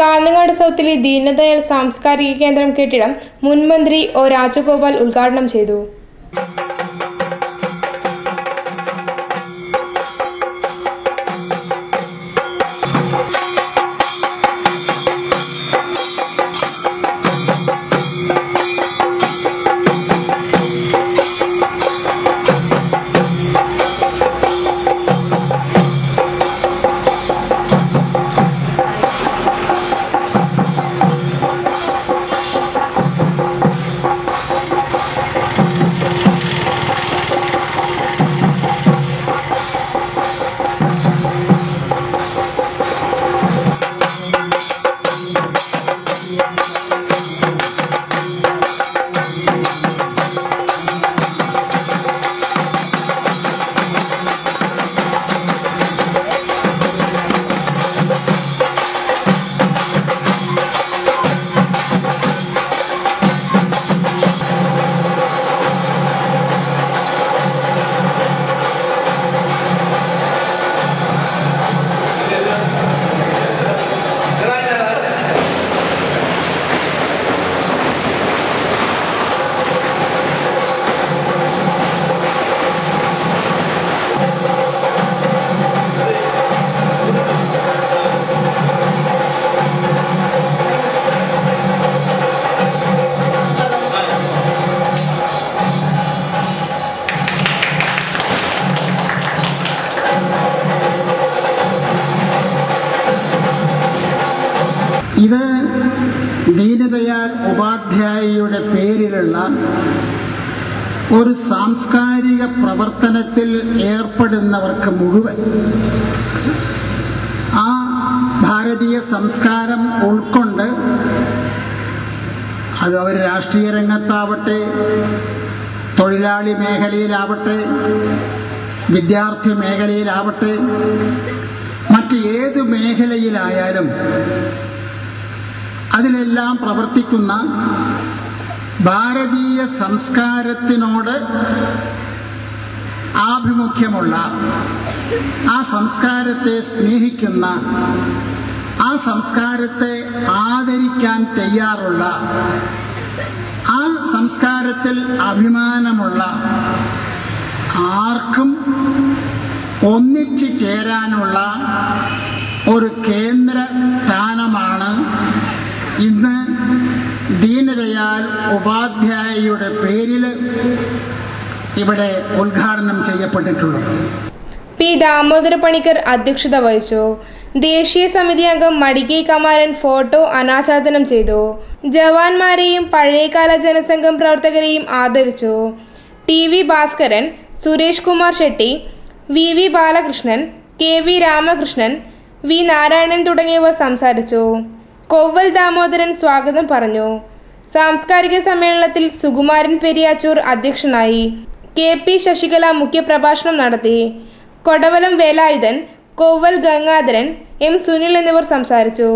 കാഞ്ഞങ്ങാട് സൗത്തിലെ ദീനദയാൽ സാംസ്കാരിക കേന്ദ്രം കെട്ടിടം മുൻ മന്ത്രി ഒ രാജഗോപാൽ ഉദ്ഘാടനം ചെയ്തു. ഇത് ദീനദയാൽ ഉപാധ്യായയുടെ പേരിലുള്ള ഒരു സാംസ്കാരിക പ്രവർത്തനത്തിൽ ഏർപ്പെടുന്നവർക്ക് മുഴുവൻ ആ ഭാരതീയ സംസ്കാരം ഉൾക്കൊണ്ട് അത് അവർ രാഷ്ട്രീയ രംഗത്താവട്ടെ, തൊഴിലാളി മേഖലയിലാവട്ടെ, വിദ്യാർത്ഥി മേഖലയിലാവട്ടെ, മറ്റ് ഏത് മേഖലയിലായാലും അതിലെല്ലാം പ്രവർത്തിക്കുന്ന ഭാരതീയ സംസ്കാരത്തിനോട് ആഭിമുഖ്യമുള്ള, ആ സംസ്കാരത്തെ സ്നേഹിക്കുന്ന, ആ സംസ്കാരത്തെ ആദരിക്കാൻ തയ്യാറുള്ള, ആ സംസ്കാരത്തിൽ അഭിമാനമുള്ള ആർക്കും ഒന്നിച്ചു ചേരാനുള്ള ഒരു കേന്ദ്ര സ്ഥാനമാണ് ഇന്ന് ദീനദയാൽ ഉപാധ്യായയുടെ പേരിൽ ഇവിടെ ഉദ്ഘാടനം ചെയ്യപ്പെട്ടിട്ടുള്ളത്. പി ദാമോദര പണിക്കർ അധ്യക്ഷത വഹിച്ചു. ദേശീയ സമിതി അംഗം മടികൈ കമാരൻ ഫോട്ടോ അനാച്ഛാദനം ചെയ്തു. ജവാന്മാരെയും പഴയകാല ജനസംഘം പ്രവർത്തകരെയും ആദരിച്ചു. T V Bhaskaran, Suresh Kumar Shetty, V V Balakrishnan, K V Ramakrishnan, V Narayanan തുടങ്ങിയവർ സംസാരിച്ചു. കൊവ്വൽ ദാമോദരൻ സ്വാഗതം പറഞ്ഞു. സാംസ്കാരിക സമ്മേളനത്തിൽ സുകുമാരൻ പെരിയാച്ചൂർ അധ്യക്ഷനായി. കെ പി ശശികല മുഖ്യപ്രഭാഷണം നടത്തി. കൊടവലം വേലായുധൻ, കൊവ്വൽ ഗംഗാധരൻ, എം സുനിൽ എന്നിവർ സംസാരിച്ചു.